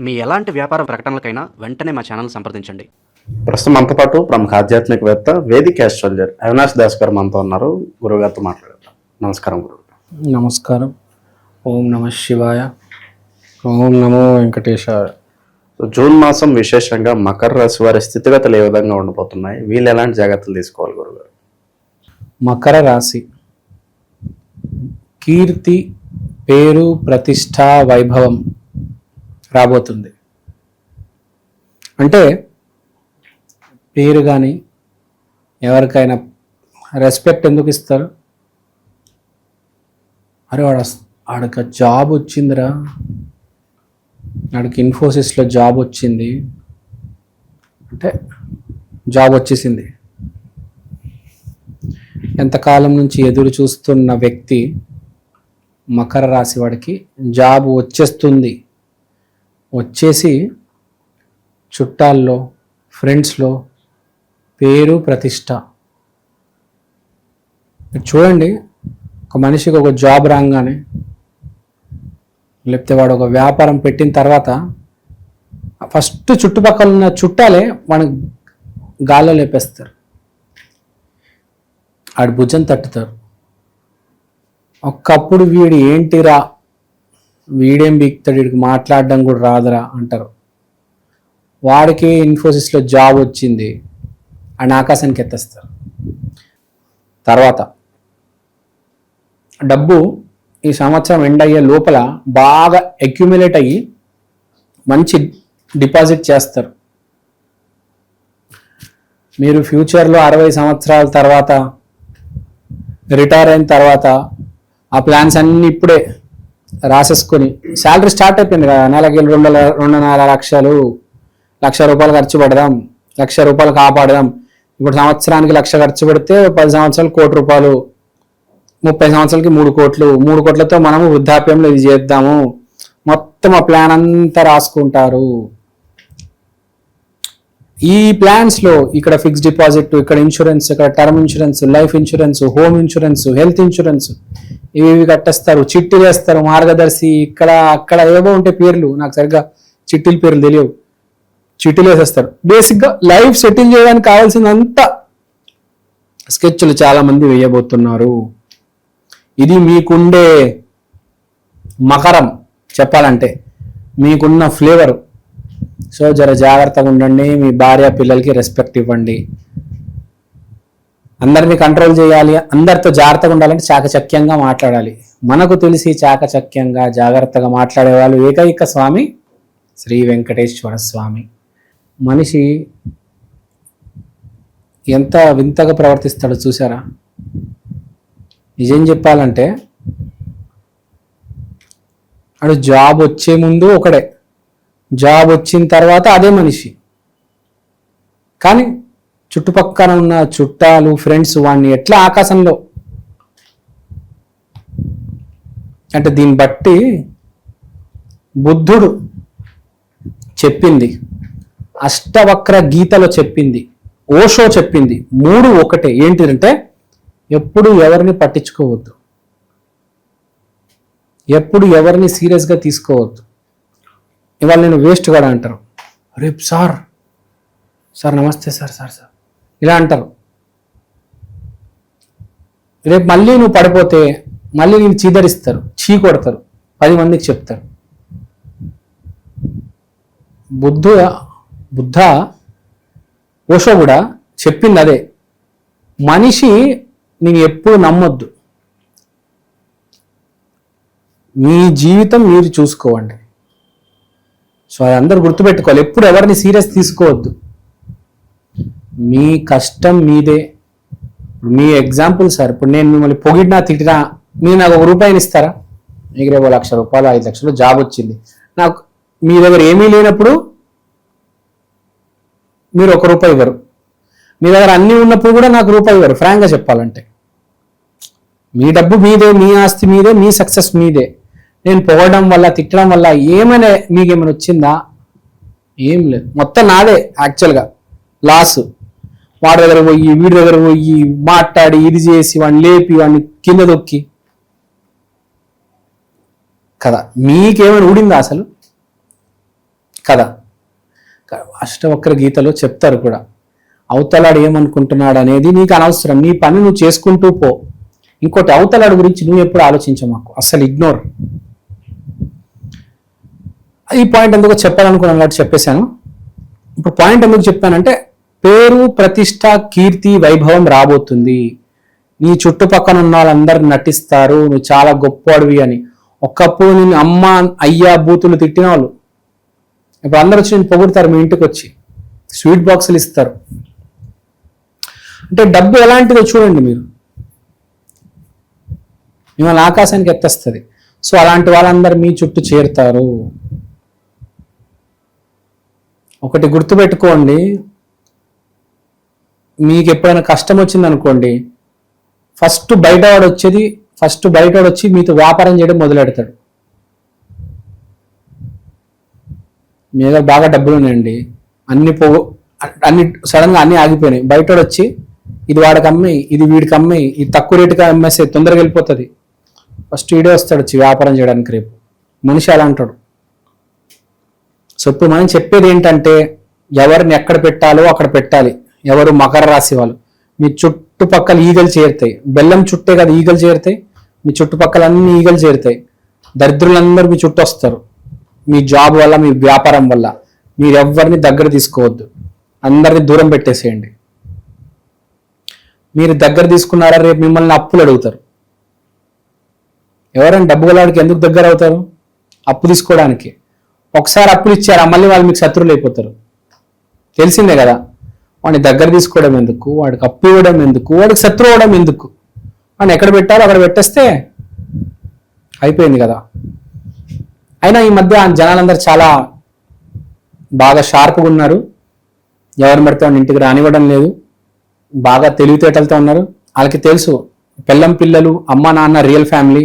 మీ ఎలాంటి వ్యాపార ప్రకటనలకైనా వెంటనే మా ఛానల్ సంప్రదించండి. ప్రస్తుతం మనతో పాటు ప్రముఖ ఆధ్యాత్మికవేత్త వేదిక్ ఆస్ట్రాలజర్ అవినాష్ దాస్ గారు మనతో ఉన్నారు. గురుగారితో మాట్లాడతాం. నమస్కారం గురువు. నమస్కారం. ఓం నమ శివాయ. ఓం నమో వెంకటేశాయ. జూన్ మాసం విశేషంగా మకర రాశి వారి స్థితిగతులు ఏ విధంగా ఉండబోతున్నాయి? వీళ్ళు ఎలాంటి జాగ్రత్తలు తీసుకోవాలి గురుగారు? మకర రాశి కీర్తి, పేరు, ప్రతిష్ట, వైభవం రాబోతుంది. అంటే పేరు కానీ ఎవరికైనా రెస్పెక్ట్ ఎందుకు ఇస్తారు? అరే ఆడికి జాబ్ వచ్చిందిరా, ఆడికి ఇన్ఫోసిస్లో జాబ్ వచ్చింది అంటే జాబ్ వచ్చేసింది. ఎంతకాలం నుంచి ఎదురు చూస్తున్న వ్యక్తి మకర రాశి వాడికి జాబ్ వచ్చేస్తుంది. వచ్చేసి చుట్టాల్లో, ఫ్రెండ్స్లో పేరు, ప్రతిష్ట. చూడండి, ఒక మనిషికి ఒక జాబ్ రాగానే, లేకపోతే వాడు ఒక వ్యాపారం పెట్టిన తర్వాత ఫస్ట్ చుట్టుపక్కల ఉన్న చుట్టాలే వాడిని గాల్లో లేపేస్తారు, ఆడి భుజం తట్టుతారు. ఒకప్పుడు వీడు ఏంటిరా, వీడేం బీక్తాడు, వీడికి మాట్లాడడం కూడా రాదురా అంటారు. వాడికి ఇన్ఫోసిస్లో జాబ్ వచ్చింది అని ఆకాశానికి ఎత్తేస్తారు. తర్వాత డబ్బు ఈ సంవత్సరం ఎండ్ అయ్యే లోపల బాగా అక్యుములేట్ అయ్యి మంచి డిపాజిట్ చేస్తారు. మీరు ఫ్యూచర్లో 60 సంవత్సరాల తర్వాత రిటైర్ అయిన తర్వాత ఆ ప్లాన్స్ అన్నీ ఇప్పుడే రాసేసుకొని, శాలరీ స్టార్ట్ అయిపోయింది కదా, నెలకి 2.5 లక్షలు, ₹1,00,000 ఖర్చు పెడదాం, ₹1,00,000 కాపాడదాం. ఇప్పుడు సంవత్సరానికి 1,00,000 ఖర్చు పెడితే 10 సంవత్సరాలు ₹1,00,000, 30 సంవత్సరాలకి 3 కోట్లు, 3 కోట్లతో మనము వృద్ధాప్యంలో ఇది చేద్దాము. మొత్తం ఆ ప్లాన్ అంతా రాసుకుంటారు. ఈ ప్లాన్స్లో ఇక్కడ ఫిక్స్డ్ డిపాజిట్, ఇక్కడ ఇన్సూరెన్స్, ఇక్కడ term insurance, life insurance, home insurance, health insurance, ఇవి కట్టేస్తారు. చిట్టీలు వేస్తారు, మార్గదర్శి, ఇక్కడ అక్కడ ఏవో ఉంటే పేర్లు, నాకు సరిగ్గా చిట్టీల పేర్లు తెలియవు. చిట్టీలు వేసేస్తారు. బేసిక్గా లైఫ్ సెటిల్ చేయడానికి కావాల్సినంత స్కెచ్లు చాలా మంది వేయబోతున్నారు. ఇది మీకుండే మకరం చెప్పాలంటే, మీకున్న ఫ్లేవర్. సో జర జాగ్రత్తగా ఉండండి. మీ భార్య పిల్లలకి రెస్పెక్ట్ ఇవ్వండి. అందరినీ కంట్రోల్ చేయాలి. అందరితో జాగ్రత్తగా ఉండాలంటే చాకచక్యంగా మాట్లాడాలి. మనకు తెలిసి చాకచక్యంగా జాగ్రత్తగా మాట్లాడే వాళ్ళు ఏకైక స్వామి శ్రీ వెంకటేశ్వర స్వామి. మనిషి ఎంత వింతగా ప్రవర్తిస్తాడో చూసారా? నిజం చెప్పాలంటే అడు జాబ్ వచ్చే ముందు ఒకడే, జాబ్ వచ్చిన తర్వాత అదే మనిషి. కానీ చుట్టుపక్కల ఉన్న చుట్టాలు, ఫ్రెండ్స్ వాడిని ఎట్లా ఆకాశంలో, అంటే దీన్ని బట్టి బుద్ధుడు చెప్పింది, అష్టవక్ర గీతలో చెప్పింది, ఓషో చెప్పింది, 3 ఒకటే. ఏంటిదంటే ఎప్పుడు ఎవరిని పట్టించుకోవద్దు, ఎప్పుడు ఎవరిని సీరియస్గా తీసుకోవద్దు. ఇవాళ నేను వేస్ట్ కూడా అంటారు, రేపు సార్ నమస్తే సార్ ఇలా అంటారు. రేపు మళ్ళీ నువ్వు పడిపోతే మళ్ళీ నేను చీదరిస్తారు, కొడతారు, 10 మందికి చెప్తారు. బుద్ధ ఓషో కూడా చెప్పింది అదే. మనిషి నేను ఎప్పుడు నమ్మొద్దు. మీ జీవితం మీరు చూసుకోవండి. సో అది అందరూ గుర్తుపెట్టుకోవాలి. ఎప్పుడు ఎవరిని సీరియస్ తీసుకోవద్దు. మీ కష్టం మీదే. మీ ఎగ్జాంపుల్ సార్, ఇప్పుడు నేను మిమ్మల్ని పొగిడినా తిట్టినా మీరు నాకు ₹1 ఇస్తారా? మీకు రేపు ₹1,00,000, 5 లక్షలు జాబ్ వచ్చింది. నాకు మీ దగ్గర ఏమీ లేనప్పుడు మీరు ₹1 ఇవ్వరు. మీ దగ్గర అన్నీ ఉన్నప్పుడు కూడా నాకు ₹1 ఇవ్వరు. ఫ్రాంక్గా చెప్పాలంటే మీ డబ్బు మీదే, మీ ఆస్తి మీదే, మీ సక్సెస్ మీదే. నేను పొగడం వల్ల, తిట్టడం వల్ల మీకేమైనా వచ్చిందా? ఏం లేదు. మొత్తం నాదే యాక్చువల్గా లాస్. వాడి దగ్గర పోయి, వీడి దగ్గర పోయి మాట్లాడి, ఇది చేసి, వాడిని లేపి, వాడిని కింద దొక్కి కదా. మీకేమైనా ఊడిందా అసలు? కదా. అష్టవక్ర గీతలో చెప్తారు కూడా, అవతలాడు ఏమనుకుంటున్నాడు అనేది నీకు అనవసరం, నీ పని నువ్వు చేసుకుంటూ పో. ఇంకోటి, అవతలాడు గురించి నువ్వు ఎప్పుడు ఆలోచించమాకు, అస్సలు ఇగ్నోర్. ఈ పాయింట్ ఎందుకో చెప్పాలనుకున్నాను కాబట్టి చెప్పేశాను. ఇప్పుడు పాయింట్ ఎందుకు చెప్పానంటే, పేరు, ప్రతిష్ట, కీర్తి, వైభవం రాబోతుంది. నీ చుట్టుపక్కల ఉన్న వాళ్ళందరూ నటిస్తారు నువ్వు చాలా గొప్పవాడివి అని. ఒకప్పుడు నేను అమ్మ అయ్యా బూతులు తిట్టిన వాళ్ళు ఇప్పుడు అందరు వచ్చి నేను పొగుడతారు, మీ ఇంటికి వచ్చి స్వీట్ బాక్సులు ఇస్తారు. అంటే డబ్బు ఎలాంటిదో చూడండి మీరు, మిమ్మల్ని ఆకాశానికి ఎత్తేస్తుంది. సో అలాంటి వాళ్ళందరూ మీ చుట్టూ చేరుతారు. ఒకటి గుర్తుపెట్టుకోండి, మీకు ఎప్పుడైనా కష్టం వచ్చింది అనుకోండి, ఫస్ట్ బయటవాడు వచ్చి మీతో వ్యాపారం చేయడం మొదలెడతాడు. మీ దగ్గర బాగా డబ్బులు ఉన్నాయండి, అన్ని సడన్గా అన్ని ఆగిపోయినాయి, బయటవాడు వచ్చి ఇది వాడికి అమ్మాయి, ఇది వీడికి అమ్మాయి, ఇది తక్కువ రేటుగా అమ్మేస్తే తొందరగా వెళ్ళిపోతుంది. ఫస్ట్ వీడే వస్తాడు వచ్చి వ్యాపారం చేయడానికి. రేపు మనిషి అలా అంటాడు. సో ఇప్పుడు మనం చెప్పేది ఏంటంటే, ఎవరిని ఎక్కడ పెట్టాలో అక్కడ పెట్టాలి. ఎవరు మకర రాశి వాళ్ళు, మీ చుట్టుపక్కల ఈగలు చేరుతాయి. బెల్లం చుట్టే కదా ఈగలు చేరుతాయి, మీ చుట్టుపక్కల అన్ని ఈగలు చేరుతాయి. దరిద్రులందరూ మీ చుట్టూ వస్తారు. మీ జాబ్ వల్ల, మీ వ్యాపారం వల్ల మీరెవ్వరిని దగ్గర తీసుకోవద్దు, అందరిని దూరం పెట్టేసేయండి. మీరు దగ్గర తీసుకున్నారా, రేపు మిమ్మల్ని అప్పులు అడుగుతారు. ఎవరైనా డబ్బు గలవాడికి ఎందుకు దగ్గర అవుతారు? అప్పు తీసుకోవడానికి. ఒకసారి అప్పులు ఇచ్చారా, మళ్ళీ వాళ్ళు మీకు శత్రువులు అయిపోతారు. తెలిసిందే కదా. వాడిని దగ్గర తీసుకోవడం ఎందుకు, వాడికి అప్పు ఇవ్వడం ఎందుకు, వాడికి శత్రువు అవ్వడం ఎందుకు? వాడిని ఎక్కడ పెట్టాలో అక్కడ పెట్టేస్తే అయిపోయింది కదా. అయినా ఈ మధ్య జనాలందరూ చాలా బాగా షార్ప్గా ఉన్నారు. ఎవరిని పడితే వాడిని ఇంటికి రానివ్వడం లేదు, బాగా తెలివితేటలతో ఉన్నారు. వాళ్ళకి తెలుసు పిల్లం పిల్లలు, అమ్మ నాన్న రియల్ ఫ్యామిలీ,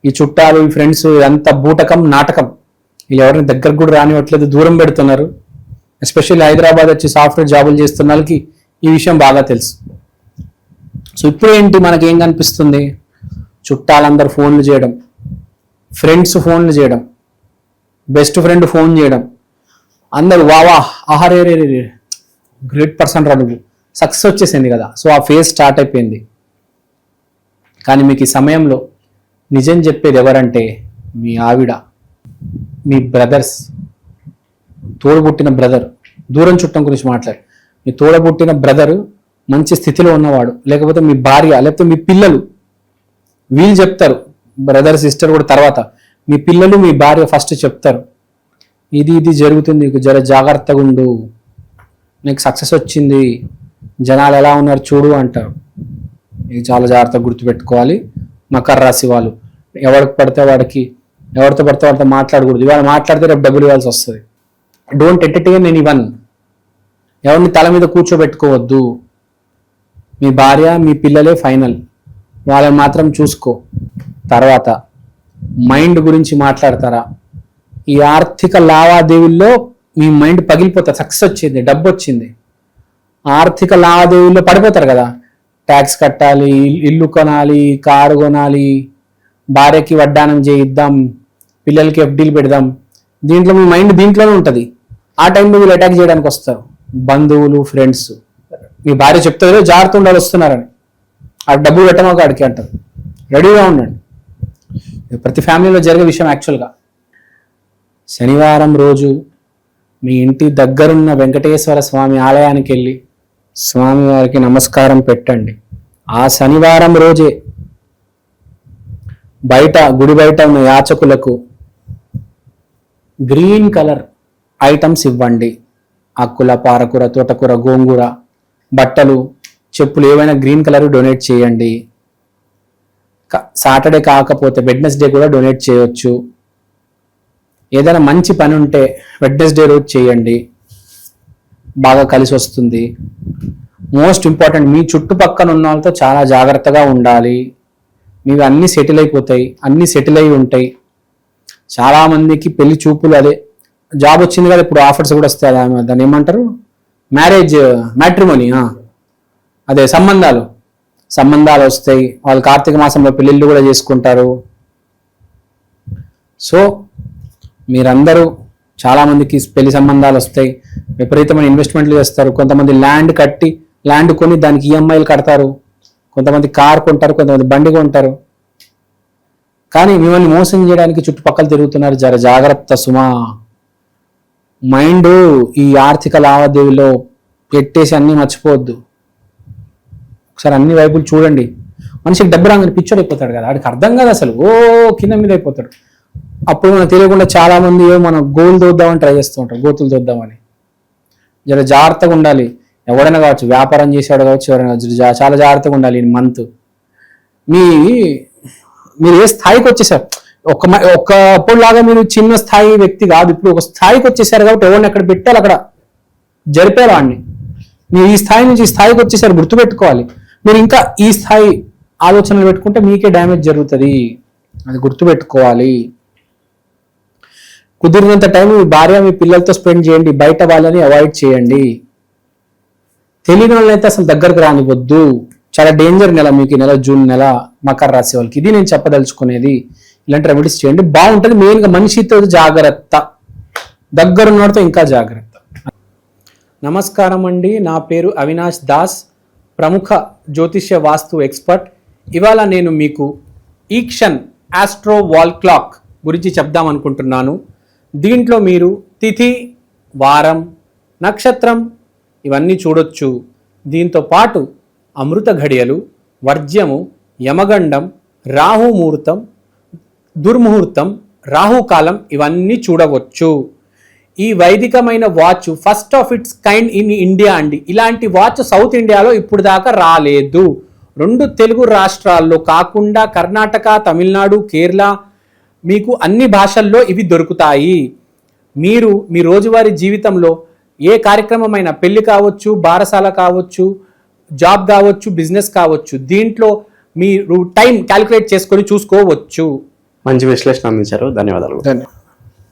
ఈ చుట్టాలు, ఈ ఫ్రెండ్స్ ఎంత బూటకం నాటకం. వీళ్ళు ఎవరిని దగ్గరకు కూడా రానివ్వట్లేదు, దూరం పెడుతున్నారు. ఎస్పెషల్లీ హైదరాబాద్ వచ్చి సాఫ్ట్వేర్ జాబులు చేస్తున్న వాళ్ళకి ఈ విషయం బాగా తెలుసు. సో ఇప్పుడు ఏంటి మనకి ఏం కనిపిస్తుంది? చుట్టాలందరూ ఫోన్లు చేయడం, ఫ్రెండ్స్ ఫోన్లు చేయడం, బెస్ట్ ఫ్రెండ్ ఫోన్ చేయడం, అందరు వావా ఆహారే గ్రేట్ పర్సన్ రా నువ్వు, సక్సెస్ వచ్చేసింది కదా. సో ఆ ఫేజ్ స్టార్ట్ అయిపోయింది. కానీ మీకు ఈ సమయంలో నిజం చెప్పేది ఎవరంటే మీ ఆవిడ, మీ బ్రదర్స్, తోడబుట్టిన బ్రదర్. దూరం చుట్టం గురించి మాట్లాడు. మీ తోడబుట్టిన బ్రదర్ మంచి స్థితిలో ఉన్నవాడు, లేకపోతే మీ భార్య, లేకపోతే మీ పిల్లలు, వీళ్ళు చెప్తారు. బ్రదర్ సిస్టర్ కూడా తర్వాత, మీ పిల్లలు మీ భార్య ఫస్ట్ చెప్తారు, ఇది జరుగుతుంది, నీకు జర జాగ్రత్తగా ఉండు, నీకు సక్సెస్ వచ్చింది, జనాలు ఎలా ఉన్నారు చూడు అంటారు. ఇది చాలా జాగ్రత్తగా గుర్తుపెట్టుకోవాలి. మకర రాశి వాళ్ళు ఎవరికి పడితే వాడికి, ఎవరితో పడితే వాడితో మాట్లాడకూడదు. ఇవాళ మాట్లాడితే రేపు డబ్బులు ఇవ్వాల్సి వస్తుంది. Don't entertain anyone. ఎవరిని తల మీద కూర్చోబెట్టుకోవద్దు. మీ భార్య, మీ పిల్లలే ఫైనల్, వాళ్ళని మాత్రం చూసుకో. తర్వాత మైండ్ గురించి మాట్లాడతారా? ఈ ఆర్థిక లావాదేవీల్లో మీ మైండ్ పగిలిపోతారు. సక్సెస్ వచ్చింది, డబ్బు వచ్చింది, ఆర్థిక లావాదేవీల్లో పడిపోతారు కదా. ట్యాక్స్ కట్టాలి, ఇల్లు కొనాలి, కారు కొనాలి, భార్యకి వడ్డానం చేయిద్దాం, పిల్లలకి ఎఫ్డీలు పెడదాం. దీంట్లో మీ మైండ్ దీంట్లోనే ఉంటుంది. ఆ టైంలో వీళ్ళు అటాక్ చేయడానికి వస్తారు, బంధువులు, ఫ్రెండ్స్. మీ భార్య చెప్తారు జాగ్రత్త ఉండాలి వస్తున్నారని, ఆ డబ్బు పెట్టమాక అడిగి అంటారు. రెడీగా ఉండండి. ప్రతి ఫ్యామిలీలో జరిగే విషయం. యాక్చువల్గా శనివారం రోజు మీ ఇంటి దగ్గరున్న వెంకటేశ్వర స్వామి ఆలయానికి వెళ్ళి స్వామివారికి నమస్కారం పెట్టండి. ఆ శనివారం రోజే గుడి బయట ఉన్న యాచకులకు గ్రీన్ కలర్ ఐటమ్స్ ఇవ్వండి. ఆకుల, పారకూర, తోటకూర, గోంగూర, బట్టలు, చెప్పులు ఏవైనా గ్రీన్ కలర్ డొనేట్ చేయండి. సాటర్డే కాకపోతే వెడ్నెస్డే కూడా డొనేట్ చేయొచ్చు. ఏదైనా మంచి పని ఉంటే వెడ్నెస్డే రోజు చేయండి, బాగా కలిసి వస్తుంది. మోస్ట్ ఇంపార్టెంట్, మీ చుట్టుపక్కల ఉన్న వాళ్ళతో చాలా జాగ్రత్తగా ఉండాలి. మీవి అన్నీ సెటిల్ అయిపోతాయి, అన్నీ సెటిల్ అయి ఉంటాయి. చాలామందికి పెళ్లి చూపులు, అదే జాబ్ వచ్చింది కదా ఇప్పుడు ఆఫర్స్ కూడా వస్తాయి. దాన్ని ఏమంటారు, మ్యాట్రిమోనీ, అదే సంబంధాలు వస్తాయి. వాళ్ళు కార్తీక మాసంలో పెళ్ళిళ్ళు కూడా చేసుకుంటారు. సో మీరందరూ చాలా మందికి పెళ్లి సంబంధాలు వస్తాయి, విపరీతమైన ఇన్వెస్ట్మెంట్లు చేస్తారు. కొంతమంది ల్యాండ్ కొని దానికి ఈఎంఐలు కడతారు, కొంతమంది కార్ కొంటారు, కొంతమంది బండి కొంటారు. కానీ మిమ్మల్ని మోసం చేయడానికి చుట్టుపక్కల తిరుగుతున్నారు. జర జాగ్రత్త సుమా. మైండ్ ఈ ఆర్థిక లావాదేవీలో పెట్టేసి అన్నీ మర్చిపోవద్దు. ఒకసారి అన్ని వైపులు చూడండి. మనిషికి డబ్బు రాగానే పిచ్చోడు అయిపోతాడు కదా, వాడికి అర్థం కాదు అసలు, కింద మీద అయిపోతాడు. అప్పుడు మనకు తెలియకుండా చాలా మంది మనం గోలు దోద్దామని ట్రై చేస్తూ ఉంటారు, గోతులు దోద్దామని. జర జాగ్రత్తగా ఉండాలి. ఎవడైనా కావచ్చు, వ్యాపారం చేసేవాడు కావచ్చు, ఎవరైనా కావచ్చు, చాలా జాగ్రత్తగా ఉండాలి. ఈ మంత్ మీరు ఏ స్థాయికి వచ్చేసారు, ఒకప్పుడులాగా మీరు చిన్న స్థాయి వ్యక్తి కాదు, ఇప్పుడు ఒక స్థాయికి వచ్చేసారు. కాబట్టి ఎవరిని ఎక్కడ పెట్టాలి అక్కడ జరిపారు వాడిని. మీరు ఈ స్థాయి నుంచి ఈ స్థాయికి వచ్చేసారు, గుర్తుపెట్టుకోవాలి. మీరు ఇంకా ఈ స్థాయి ఆలోచనలు పెట్టుకుంటే మీకే డ్యామేజ్ జరుగుతుంది, అది గుర్తుపెట్టుకోవాలి. కుదిరినంత టైం మీ భార్య మీ పిల్లలతో స్పెండ్ చేయండి, బయట వాళ్ళని అవాయిడ్ చేయండి. తెలియని వాళ్ళైతే అసలు దగ్గరకు రానివ్వద్దు. చాలా డేంజర్ నెల మీకు నెల, జూన్ నెల మకర రాశి వాళ్ళకి. ఇది నేను చెప్పదలుచుకునేది. ఇలాంటి రెమెడీస్ చేయండి, బాగుంటుంది. మెయిన్గా మనిషితో జాగ్రత్త, దగ్గరున్నతో ఇంకా జాగ్రత్త. నమస్కారం అండి, నా పేరు అవినాష్ దాస్, ప్రముఖ జ్యోతిష్య వాస్తు ఎక్స్పర్ట్. ఇవాళ నేను మీకు ఈక్షన్ ఆస్ట్రో వాల్ క్లాక్ గురించి చెప్దాం అనుకుంటున్నాను. దీంట్లో మీరు తిథి, వారం, నక్షత్రం ఇవన్నీ చూడొచ్చు. దీంతో పాటు అమృత ఘడియలు, వర్జ్యము, యమగండం, రాహుముహూర్తం, దుర్ముహూర్తం, రాహుకాలం ఇవన్నీ చూడవచ్చు. ఈ వైదికమైన watch first of its kind in India అండి. ఇలాంటి వాచ్ సౌత్ ఇండియాలో ఇప్పుడు దాకా రాలేదు. 2 తెలుగు రాష్ట్రాల్లో కాకుండా కర్ణాటక, తమిళనాడు, కేరళ, మీకు అన్ని భాషల్లో ఇవి దొరుకుతాయి. మీరు మీ రోజువారీ జీవితంలో ఏ కార్యక్రమమైనా, పెళ్లి కావచ్చు, బారసాల కావచ్చు, జాబ్ కావచ్చు, బిజినెస్ కావచ్చు, దీంట్లో మీరు టైం క్యాలిక్యులేట్ చేసుకొని చూసుకోవచ్చు. మంచి విశ్లేషణ అందించారు, ధన్యవాదాలు. ధన్యవాదాలు.